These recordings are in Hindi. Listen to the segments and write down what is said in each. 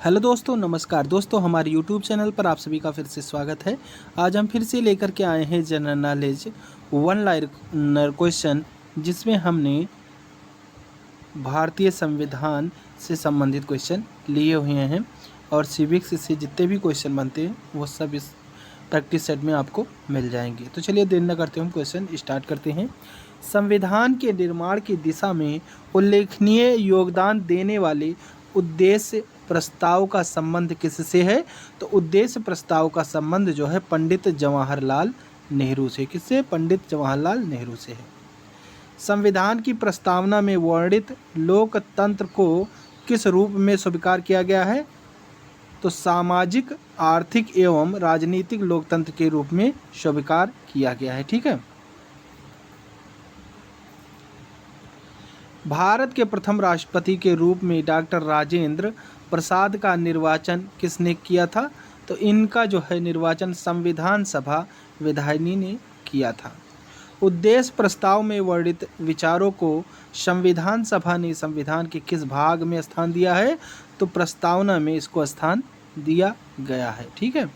हेलो दोस्तों, नमस्कार दोस्तों। हमारे यूट्यूब चैनल पर आप सभी का फिर से स्वागत है। आज हम फिर से लेकर के आए हैं general knowledge one liner question, जिसमें हमने भारतीय संविधान से संबंधित क्वेश्चन लिए हुए हैं और सिविक्स से जितने भी क्वेश्चन बनते हैं वो सब इस प्रैक्टिस सेट में आपको मिल जाएंगे। तो चलिए देर न करते हम क्वेश्चन स्टार्ट करते हैं। संविधान के निर्माण की दिशा में उल्लेखनीय योगदान देने वाले उद्देश्य प्रस्ताव का संबंध किससे है? तो उद्देश्य प्रस्ताव का संबंध जो है पंडित जवाहरलाल नेहरू से। किससे? पंडित जवाहरलाल नेहरू से है। संविधान की प्रस्तावना में वर्णित लोकतंत्र को किस रूप में स्वीकार किया गया है? तो सामाजिक, आर्थिक एवं राजनीतिक लोकतंत्र के रूप में स्वीकार किया गया है। ठीक है। भारत के प्रथम राष्ट्रपति के रूप में डॉक्टर राजेंद्र प्रसाद का निर्वाचन किसने किया था? तो इनका जो है निर्वाचन संविधान सभा विधायिनी ने किया था। उद्देश्य प्रस्ताव में वर्णित विचारों को संविधान सभा ने संविधान के किस भाग में स्थान दिया है? तो प्रस्तावना में इसको स्थान दिया गया है। ठीक है।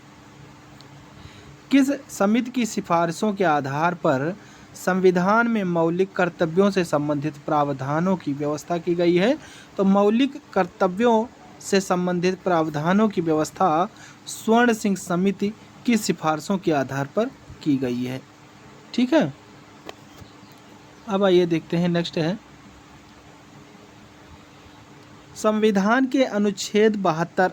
किस समिति की सिफारिशों के आधार पर संविधान में मौलिक कर्तव्यों से संबंधित प्रावधानों की व्यवस्था की गई है? तो मौलिक कर्तव्यों से संबंधित प्रावधानों की व्यवस्था स्वर्ण सिंह समिति की सिफारिशों के आधार पर की गई है। ठीक है। अब आइए देखते हैं, नेक्स्ट है संविधान के अनुच्छेद 72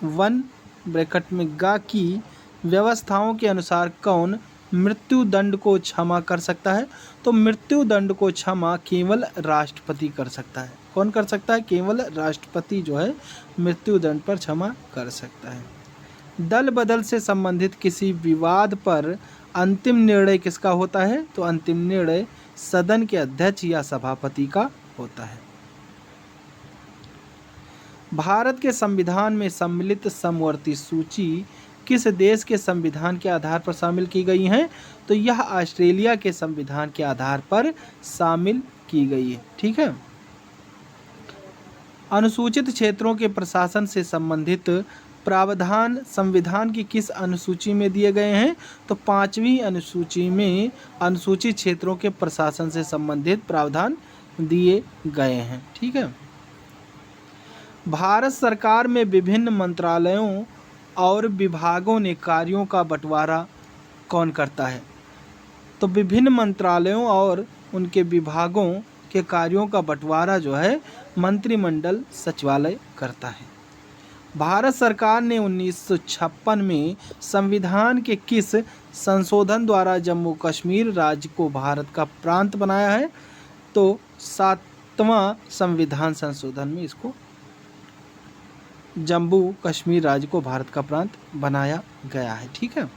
वन ब्रैकेट में गा की व्यवस्थाओं के अनुसार कौन मृत्यु दंड को क्षमा कर सकता है? तो मृत्यु दंड को क्षमा केवल राष्ट्रपति कर सकता है। कौन कर सकता है? केवल राष्ट्रपति जो है मृत्यु दंड पर क्षमा कर सकता है। दल बदल से संबंधित किसी विवाद पर अंतिम निर्णय किसका होता है? तो अंतिम निर्णय सदन के अध्यक्ष या सभापति का होता है। भारत के संविधान में सम्मिलित समवर्ती सूची किस देश के संविधान के आधार पर शामिल की गई हैं? तो यह ऑस्ट्रेलिया के संविधान के आधार पर शामिल की गई है। ठीक है। अनुसूचित क्षेत्रों के प्रशासन से संबंधित प्रावधान संविधान की किस अनुसूची में दिए गए हैं? तो 5वीं अनुसूची में अनुसूचित क्षेत्रों के प्रशासन से संबंधित प्रावधान दिए गए हैं। ठीक है। भारत सरकार में विभिन्न मंत्रालयों और विभागों ने कार्यों का बंटवारा कौन करता है? तो विभिन्न मंत्रालयों और उनके विभागों के कार्यों का बंटवारा जो है मंत्रिमंडल सचिवालय करता है। भारत सरकार ने 1956 में संविधान के किस संशोधन द्वारा जम्मू कश्मीर राज्य को भारत का प्रांत बनाया है? तो 7वां संविधान संशोधन में इसको जम्मू कश्मीर राज्य को भारत का प्रांत बनाया गया है। ठीक है।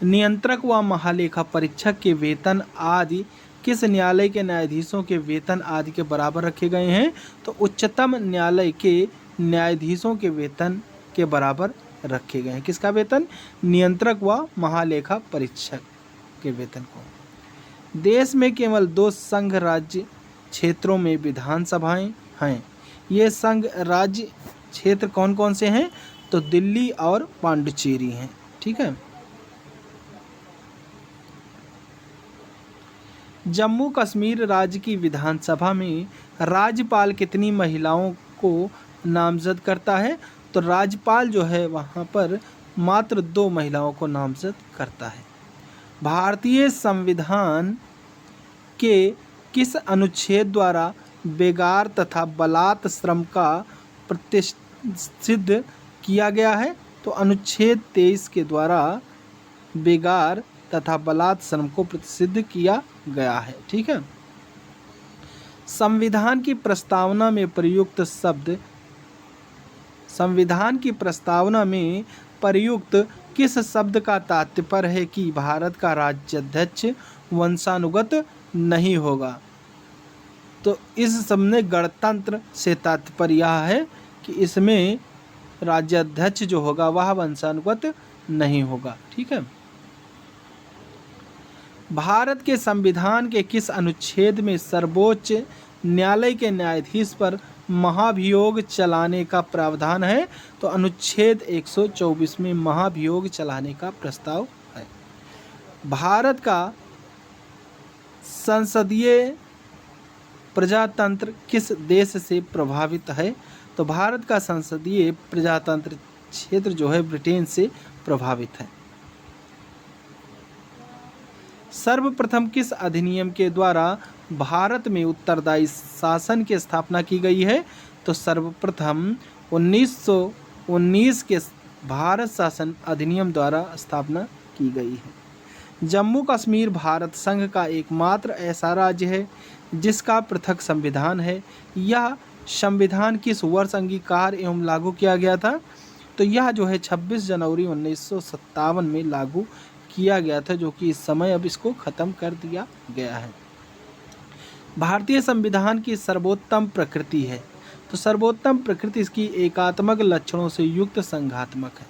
नियंत्रक व महालेखा परीक्षक के वेतन आदि किस न्यायालय के न्यायाधीशों के वेतन आदि के बराबर रखे गए हैं? तो उच्चतम न्यायालय के न्यायाधीशों के वेतन के बराबर रखे गए हैं। किसका वेतन? नियंत्रक व महालेखा परीक्षक के वेतन को। देश में केवल 2 संघ राज्य क्षेत्रों में विधानसभाएं हैं। ये संघ राज्य क्षेत्र कौन कौन से हैं? तो दिल्ली और पांडुचेरी हैं। ठीक है। जम्मू कश्मीर राज्य की विधानसभा में राज्यपाल कितनी महिलाओं को नामजद करता है? तो राज्यपाल जो है वहाँ पर मात्र 2 महिलाओं को नामजद करता है। भारतीय संविधान के किस अनुच्छेद द्वारा बेगार तथा बलात् श्रम का प्रतिषिद्ध किया गया है? तो अनुच्छेद 23 के द्वारा बेगार तथा बलात् श्रम को प्रतिषिद्ध किया गया है। ठीक है। संविधान की प्रस्तावना में प्रयुक्त शब्द संविधान की प्रस्तावना में प्रयुक्त किस शब्द का तात्पर्य है कि भारत का राज्याध्यक्ष वंशानुगत नहीं होगा? तो इस शब्द में गणतंत्र से तात्पर्य यह है कि इसमें राज्याध्यक्ष जो होगा वह वंशानुगत नहीं होगा। ठीक है। भारत के संविधान के किस अनुच्छेद में सर्वोच्च न्यायालय के न्यायाधीश पर महाभियोग चलाने का प्रावधान है? तो अनुच्छेद 124 में महाभियोग चलाने का प्रस्ताव है। भारत का संसदीय प्रजातंत्र किस देश से प्रभावित है? तो भारत का संसदीय प्रजातंत्र क्षेत्र जो है ब्रिटेन से प्रभावित है। सर्वप्रथम किस अधिनियम के द्वारा भारत में उत्तरदायी शासन की स्थापना की गई है? तो सर्वप्रथम 1919 के भारत शासन अधिनियम द्वारा स्थापना की गई है। जम्मू कश्मीर भारत संघ का एकमात्र ऐसा राज्य है जिसका पृथक संविधान है। यह संविधान किस वर्ष अंगीकार एवं लागू किया गया था? तो यह जो है 26 जनवरी 1957 में लागू किया गया था, जो कि इस समय अब इसको ख़त्म कर दिया गया है। भारतीय संविधान की सर्वोत्तम प्रकृति है? तो सर्वोत्तम प्रकृति इसकी एकात्मक लक्षणों से युक्त संघात्मक है।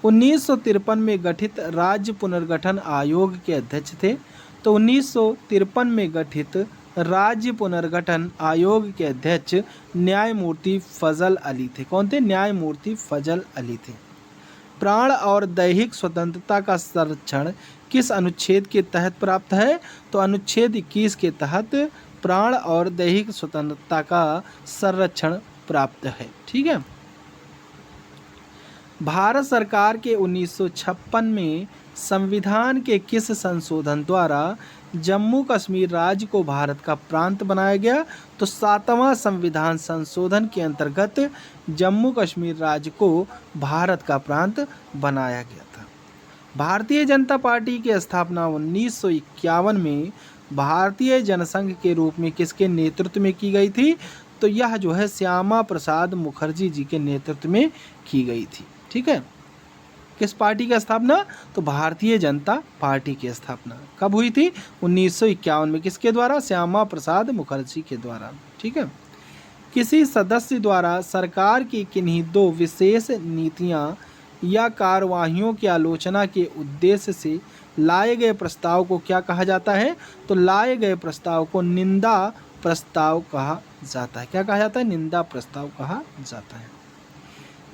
1953 में गठित राज्य पुनर्गठन आयोग के अध्यक्ष थे? तो 1953 में गठित राज्य पुनर्गठन आयोग के अध्यक्ष न्यायमूर्ति फजल अली थे। कौन थे? न्यायमूर्ति फजल अली थे। प्राण और दैहिक स्वतंत्रता का संरक्षण किस अनुच्छेद के तहत प्राप्त है? तो अनुच्छेद 21 के तहत प्राण और दैहिक स्वतंत्रता का संरक्षण प्राप्त है। ठीक है। भारत सरकार के 1956 में संविधान के किस संशोधन द्वारा जम्मू कश्मीर राज्य को भारत का प्रांत बनाया गया? तो 7वां संविधान संशोधन के अंतर्गत जम्मू कश्मीर राज्य को भारत का प्रांत बनाया गया था। भारतीय जनता पार्टी की स्थापना 1951 में भारतीय जनसंघ के रूप में किसके नेतृत्व में की गई थी? तो यह जो है श्यामा प्रसाद मुखर्जी जी के नेतृत्व में की गई थी। ठीक है। किस पार्टी की स्थापना? तो भारतीय जनता पार्टी की स्थापना कब हुई थी? 1951 में। किसके द्वारा? श्यामा प्रसाद मुखर्जी के द्वारा। ठीक है। किसी सदस्य द्वारा सरकार की किन्हीं दो विशेष नीतियां या कार्यवाहियों की आलोचना के उद्देश्य से लाए गए प्रस्ताव को क्या कहा जाता है? तो लाए गए प्रस्ताव को निंदा प्रस्ताव कहा जाता है। क्या कहा जाता है? निंदा प्रस्ताव कहा जाता है।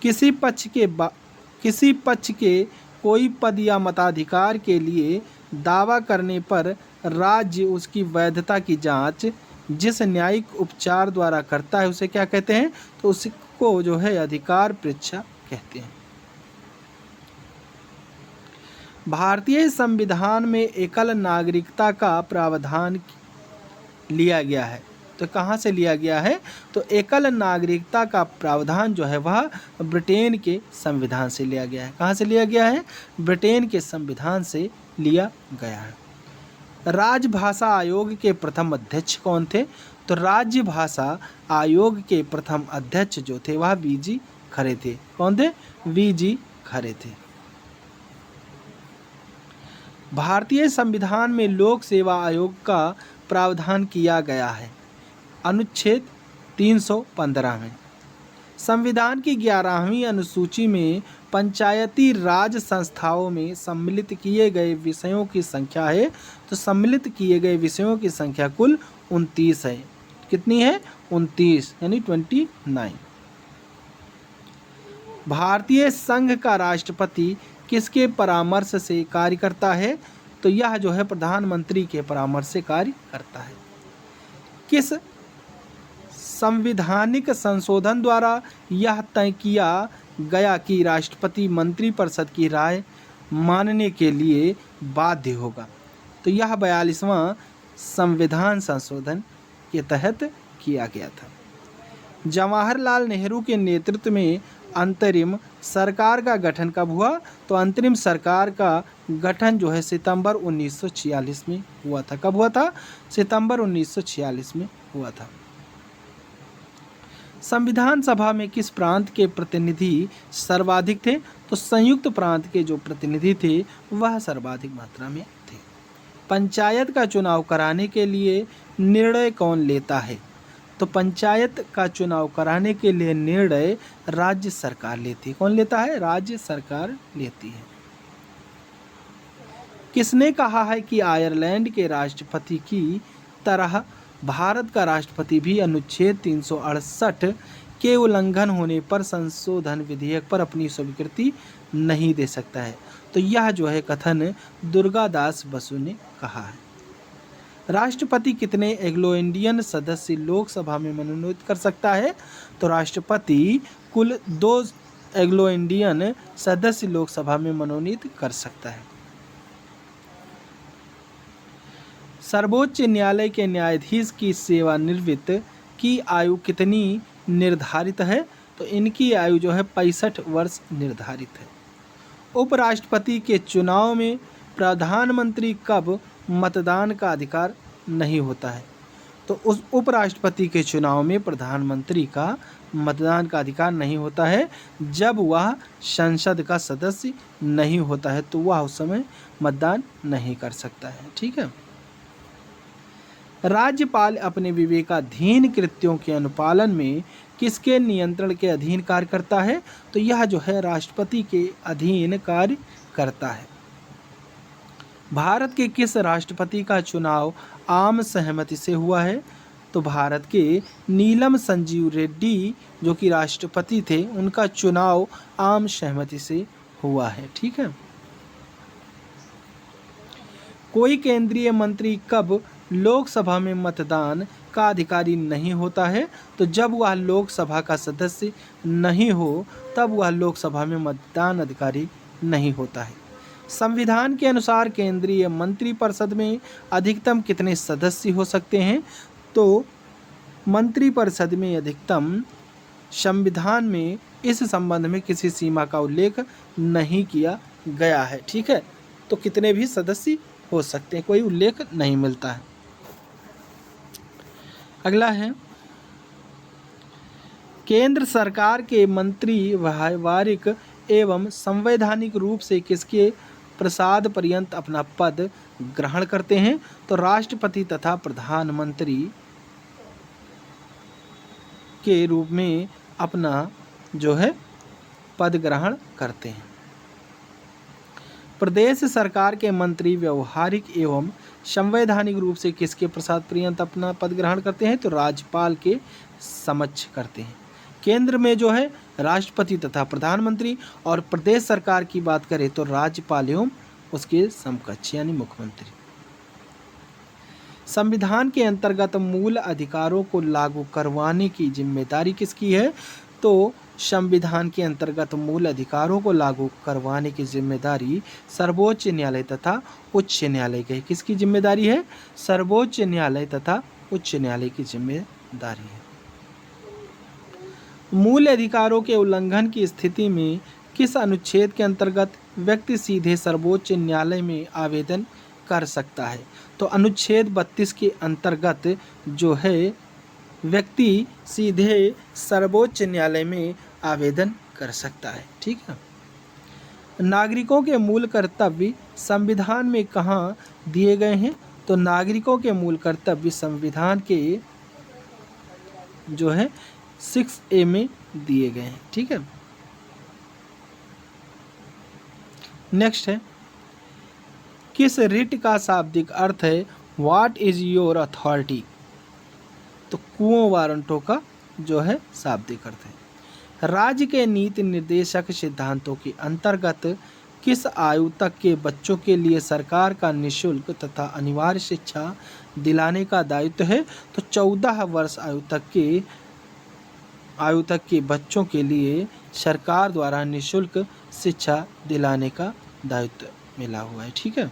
किसी पक्ष के कोई पद या मताधिकार के लिए दावा करने पर राज्य उसकी वैधता की जांच जिस न्यायिक उपचार द्वारा करता है उसे क्या कहते हैं? तो उसको जो है अधिकार परीक्षा कहते हैं। भारतीय संविधान में एकल नागरिकता का प्रावधान लिया गया है। तो कहाँ से लिया गया है? तो एकल नागरिकता का प्रावधान जो है वह ब्रिटेन के संविधान से लिया गया है। कहाँ से लिया गया है? ब्रिटेन के संविधान से लिया गया है। राजभाषा आयोग के प्रथम अध्यक्ष कौन थे? तो राज्य भाषा आयोग के प्रथम अध्यक्ष जो थे वह वीजी खरे थे। कौन थे? वीजी खरे थे। भारतीय संविधान में लोक सेवा आयोग का प्रावधान किया गया है अनुच्छेद 315 में। संविधान की 11वीं अनुसूची में पंचायती राज संस्थाओं में सम्मिलित किए गए विषयों की संख्या है। तो सम्मिलित किए गए विषयों की संख्या कुल 29 है। कितनी है? 29 यानी 29। भारतीय संघ का राष्ट्रपति किसके परामर्श से कार्य करता है? तो यह जो है प्रधानमंत्री के परामर्श से कार्य करता है। किस संवैधानिक संशोधन द्वारा यह तय किया गया कि राष्ट्रपति मंत्रिपरिषद की राय मानने के लिए बाध्य होगा? तो यह 42वां संविधान संशोधन के तहत किया गया था। जवाहरलाल नेहरू के नेतृत्व में अंतरिम सरकार का गठन कब हुआ? तो अंतरिम सरकार का गठन जो है सितंबर 1946 में हुआ था। कब हुआ था? सितंबर 1946 में हुआ था। संविधान सभा में किस प्रांत के प्रतिनिधि सर्वाधिक थे? तो संयुक्त प्रांत के जो प्रतिनिधि थे वह सर्वाधिक मात्रा में थे। पंचायत का चुनाव कराने के लिए निर्णय कौन लेता है? तो पंचायत का चुनाव कराने के लिए निर्णय राज्य सरकार लेती है। कौन लेता है? राज्य सरकार लेती है। किसने कहा है कि आयरलैंड के राष्ट्रपति की तरह भारत का राष्ट्रपति भी अनुच्छेद 368 के उल्लंघन होने पर संशोधन विधेयक पर अपनी स्वीकृति नहीं दे सकता है। तो यह जो है कथन दुर्गादास बसु ने कहा है। राष्ट्रपति कितने एंग्लो इंडियन सदस्य लोकसभा में मनोनीत कर सकता है? तो राष्ट्रपति कुल 2 एंग्लो इंडियन सदस्य लोकसभा में मनोनीत कर सकता है। सर्वोच्च न्यायालय के न्यायाधीश की सेवानिवृत्त की आयु कितनी निर्धारित है? तो इनकी आयु जो है 65 वर्ष निर्धारित है। उपराष्ट्रपति के चुनाव में प्रधानमंत्री कब मतदान का अधिकार नहीं होता है? तो उस उपराष्ट्रपति के चुनाव में प्रधानमंत्री का मतदान का अधिकार नहीं होता है जब वह संसद का सदस्य नहीं होता है, तो वह उस समय मतदान नहीं कर सकता है। ठीक है। राज्यपाल अपने विवेकाधीन कृत्यों के अनुपालन में किसके नियंत्रण के अधीन कार्य करता है? तो यह जो है राष्ट्रपति के अधीन कार्य करता है। भारत के किस राष्ट्रपति का चुनाव आम सहमति से हुआ है? तो भारत के नीलम संजीव रेड्डी जो कि राष्ट्रपति थे, उनका चुनाव आम सहमति से हुआ है। ठीक है। कोई केंद्रीय मंत्री कब लोकसभा में मतदान का अधिकारी नहीं होता है? तो जब वह लोकसभा का सदस्य नहीं हो तब वह लोकसभा में मतदान अधिकारी नहीं होता है। संविधान के अनुसार केंद्रीय मंत्रिपरिषद में अधिकतम कितने सदस्य हो सकते हैं? तो मंत्रिपरिषद में अधिकतम संविधान में इस संबंध में किसी सीमा का उल्लेख नहीं किया गया है। ठीक है। तो कितने भी सदस्य हो सकते हैं, कोई उल्लेख नहीं मिलता है। अगला है, केंद्र सरकार के मंत्री व्यावहारिक एवं संवैधानिक रूप से किसके प्रसाद पर्यंत अपना पद ग्रहण करते हैं? तो राष्ट्रपति तथा प्रधानमंत्री के रूप में अपना जो है पद ग्रहण करते हैं। प्रदेश सरकार के मंत्री व्यवहारिक एवं संवैधानिक रूप से किसके प्रसाद पर्यंत अपना पद ग्रहण करते हैं? तो राज्यपाल के समक्ष करते हैं। केंद्र में जो है राष्ट्रपति तथा प्रधानमंत्री, और प्रदेश सरकार की बात करें तो राज्यपाल एवं उसके समकक्ष यानी मुख्यमंत्री। संविधान के अंतर्गत मूल अधिकारों को लागू करवाने की जिम्मेदारी किसकी है? तो संविधान के अंतर्गत मूल अधिकारों को लागू करवाने की जिम्मेदारी सर्वोच्च न्यायालय तथा उच्च न्यायालय की। किसकी जिम्मेदारी है? सर्वोच्च न्यायालय तथा उच्च न्यायालय की जिम्मेदारी है। मूल अधिकारों के उल्लंघन की स्थिति में किस अनुच्छेद के अंतर्गत व्यक्ति सीधे सर्वोच्च न्यायालय में आवेदन कर सकता है? तो अनुच्छेद 32 के अंतर्गत जो है व्यक्ति सीधे सर्वोच्च न्यायालय में आवेदन कर सकता है। ठीक है। नागरिकों के मूल कर्तव्य संविधान में कहाँ दिए गए हैं? तो नागरिकों के मूल कर्तव्य संविधान के जो है 6A में दिए गए हैं। ठीक है। नेक्स्ट है, किस रिट का शाब्दिक अर्थ है व्हाट इज योर अथॉरिटी? तो कुओं वारंटों का जो है शाब्दिक अर्थ है। राज्य के नीति निर्देशक सिद्धांतों के अंतर्गत किस आयु तक के बच्चों के लिए सरकार का निःशुल्क तथा अनिवार्य शिक्षा दिलाने का दायित्व है? तो 14 वर्ष आयु तक के बच्चों के लिए सरकार द्वारा निःशुल्क शिक्षा दिलाने का दायित्व मिला हुआ है। ठीक है।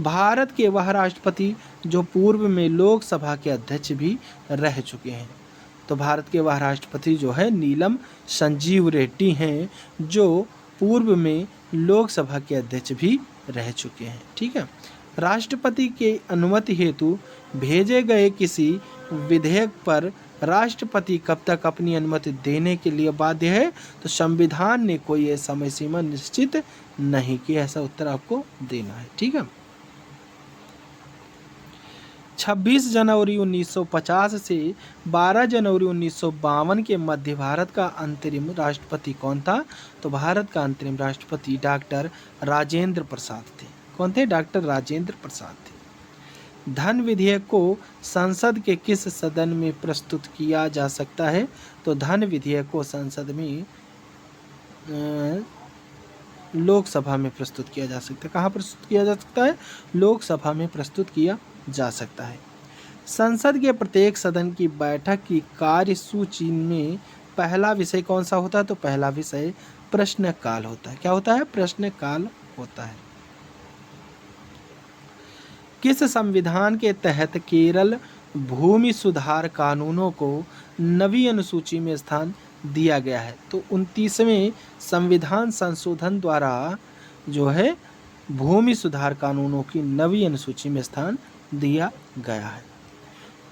भारत के वह राष्ट्रपति जो पूर्व में लोकसभा के अध्यक्ष भी रह चुके हैं? तो भारत के वह राष्ट्रपति जो है नीलम संजीव रेड्डी हैं, जो पूर्व में लोकसभा के अध्यक्ष भी रह चुके हैं। ठीक है। राष्ट्रपति के अनुमति हेतु भेजे गए किसी विधेयक पर राष्ट्रपति कब तक अपनी अनुमति देने के लिए बाध्य है? तो संविधान ने कोई समय सीमा निश्चित नहीं की। ऐसा उत्तर आपको देना है। ठीक है। 26 जनवरी 1950 से 12 जनवरी 1952 के मध्य भारत का अंतरिम राष्ट्रपति कौन था? तो भारत का अंतरिम राष्ट्रपति डॉक्टर राजेंद्र प्रसाद थे। कौन थे? डॉक्टर राजेंद्र प्रसाद थे। धन विधेयक को संसद के किस सदन में प्रस्तुत किया जा सकता है? तो धन विधेयक को संसद में लोकसभा में प्रस्तुत किया जा सकता है। कहाँ प्रस्तुत किया जा सकता है? लोकसभा में प्रस्तुत किया जा सकता है। संसद के प्रत्येक सदन की बैठक की कार्यसूची में पहला विषय कौन सा होता है? तो पहला विषय प्रश्नकाल होता है। क्या होता है? प्रश्नकाल होता है। किस संविधान के तहत केरल भूमि सुधार कानूनों को नवी अनुसूची में स्थान दिया गया है? तो 29वें संविधान संशोधन द्वारा जो है भूमि सुधार कानूनों की नवी अनुसूची में स्थान दिया गया है।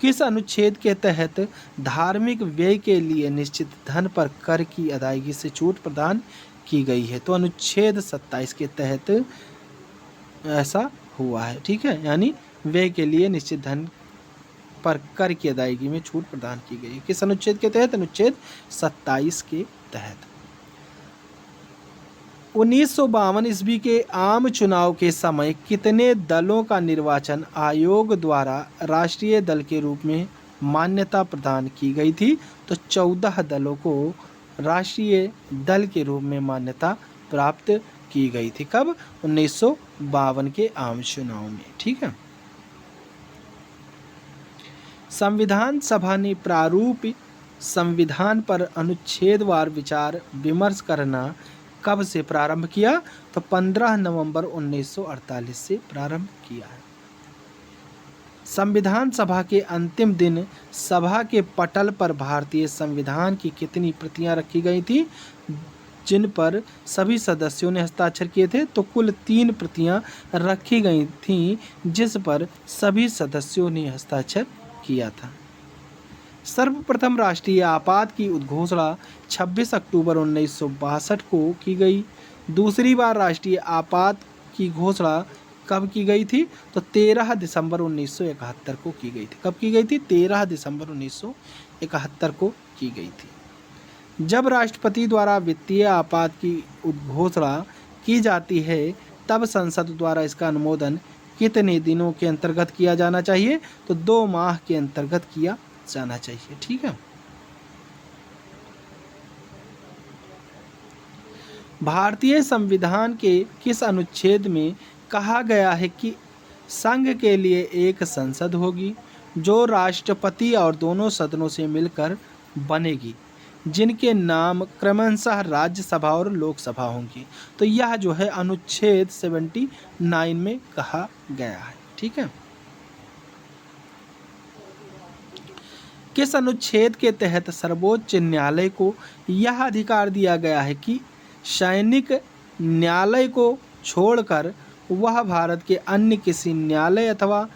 किस अनुच्छेद के तहत धार्मिक व्यय के लिए निश्चित धन पर कर की अदायगी से छूट प्रदान की गई है? तो अनुच्छेद 27 के तहत ऐसा हुआ है। ठीक है, यानी व्यय के लिए निश्चित धन पर कर की अदायगी में छूट प्रदान की गई है। किस अनुच्छेद के तहत? अनुच्छेद 27 के तहत। 1952 ईस्वी के आम चुनाव के समय कितने दलों का निर्वाचन आयोग द्वारा राष्ट्रीय दल के रूप में मान्यता प्रदान की गई थी? तो 14 दलों को राष्ट्रीय दल के रूप में मान्यता प्राप्त की गई थी। कब? 1952 के आम चुनाव में। ठीक है। संविधान सभा ने प्रारूप संविधान पर अनुच्छेदवार विचार विमर्श करना कब से प्रारंभ किया? तो 15 नवंबर 1948 से प्रारंभ किया है। संविधान सभा के अंतिम दिन सभा के पटल पर भारतीय संविधान की कितनी प्रतियां रखी गई थी जिन पर सभी सदस्यों ने हस्ताक्षर किए थे? तो कुल 3 प्रतियां रखी गई थीं जिस पर सभी सदस्यों ने हस्ताक्षर किया था। सर्वप्रथम राष्ट्रीय आपात की उद्घोषणा 26 अक्टूबर 1962 को की गई। दूसरी बार राष्ट्रीय आपात की घोषणा कब की गई थी? तो 13 दिसंबर 1971 को की गई थी। कब की गई थी? 13 दिसंबर 1971 को की गई थी। जब राष्ट्रपति द्वारा वित्तीय आपात की घोषणा की जाती है तब संसद द्वारा इसका अनुमोदन कितने दिनों के अंतर्गत किया जाना चाहिए? तो 2 माह के अंतर्गत किया जाना चाहिए। ठीक है। भारतीय संविधान के किस अनुच्छेद में कहा गया है कि संघ के लिए एक संसद होगी जो राष्ट्रपति और दोनों सदनों से मिलकर बनेगी, जिनके नाम क्रमशः राज्यसभा और लोकसभा होंगी? तो यह जो है अनुच्छेद 79 में कहा गया है। ठीक है। किस अनुच्छेद के तहत सर्वोच्च न्यायालय को यह अधिकार दिया गया है कि सैनिक न्यायालय को छोड़कर वह भारत के अन्य किसी न्यायालय अथवा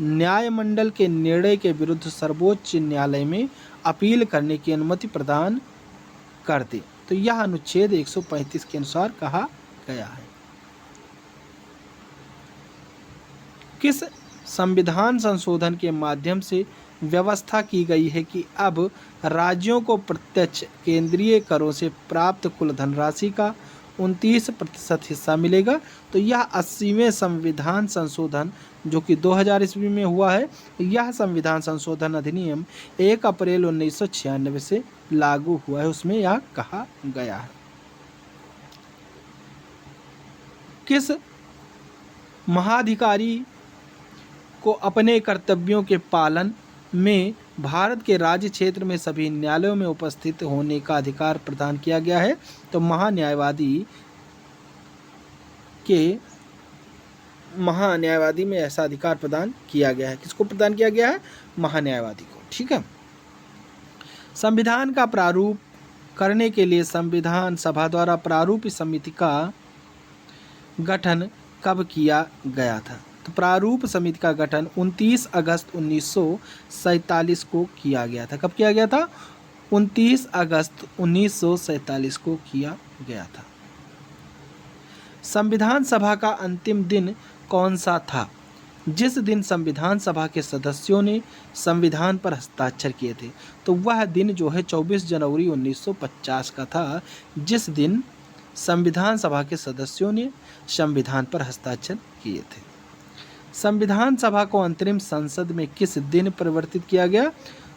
न्यायमंडल के निर्णय के विरुद्ध सर्वोच्च न्यायालय में अपील करने की अनुमति प्रदान कर दे? तो यह अनुच्छेद 135 के अनुसार कहा गया है। किस संविधान संशोधन के माध्यम से व्यवस्था की गई है कि अब राज्यों को प्रत्यक्ष केंद्रीय करों से प्राप्त कुल धनराशि का 29% हिस्सा मिलेगा? तो यह 80वें संविधान संशोधन जो कि 2000 ईस्वी में हुआ है, यह संविधान संशोधन अधिनियम 1 अप्रैल 1996 से लागू हुआ है। उसमें यह कहा गया है। किस महाधिकारी को अपने कर्तव्यों के पालन में भारत के राज्य क्षेत्र में सभी न्यायालयों में उपस्थित होने का अधिकार प्रदान किया गया है? तो महान्यायवादी में ऐसा अधिकार प्रदान किया गया है। किसको प्रदान किया गया है? महान्यायवादी को। ठीक है। संविधान का प्रारूप करने के लिए संविधान सभा द्वारा प्रारूप समिति का गठन कब किया गया था? तो प्रारूप समिति का गठन 29 अगस्त 1947 को किया गया था। कब किया गया था? 29 अगस्त 1947 को किया गया था। संविधान सभा का अंतिम दिन कौन सा था जिस दिन संविधान सभा के सदस्यों ने संविधान पर हस्ताक्षर किए थे? तो वह दिन जो है 24 जनवरी 1950 का था, जिस दिन संविधान सभा के सदस्यों ने संविधान पर हस्ताक्षर किए थे। संविधान सभा को अंतरिम संसद में किस दिन परिवर्तित किया गया?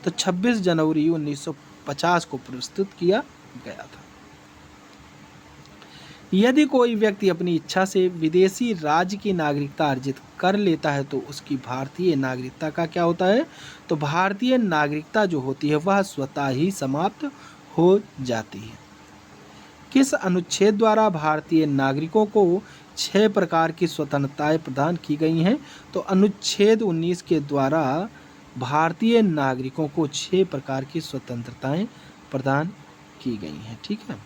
तो 26 जनवरी 1950 को प्रस्तुत किया गया था। यदि कोई व्यक्ति अपनी इच्छा से विदेशी राज्य की नागरिकता अर्जित कर लेता है तो उसकी भारतीय नागरिकता का क्या होता है? तो भारतीय नागरिकता जो होती है वह स्वतः ही समाप्त हो जाती है। किस अनुच्छेद द्वारा भारतीय नागरिकों को 6 प्रकार की स्वतंत्रताएं प्रदान की गई हैं? तो अनुच्छेद 19 के द्वारा भारतीय नागरिकों को 6 प्रकार की स्वतंत्रताएं प्रदान की गई हैं। ठीक है।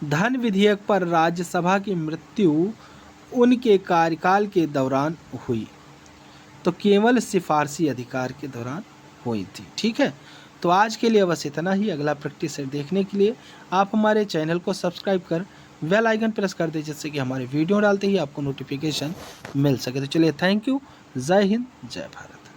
धन विधेयक पर राज्यसभा की मृत्यु उनके कार्यकाल के दौरान हुई, तो केवल सिफारशी अधिकार के दौरान हुई थी। ठीक है। तो आज के लिए बस इतना ही। अगला प्रैक्टिस सेट देखने के लिए आप हमारे चैनल को सब्सक्राइब कर बेल आइकन प्रेस कर दें, जिससे कि हमारे वीडियो डालते ही आपको नोटिफिकेशन मिल सके। तो चलिए, थैंक यू। जय हिंद, जय भारत।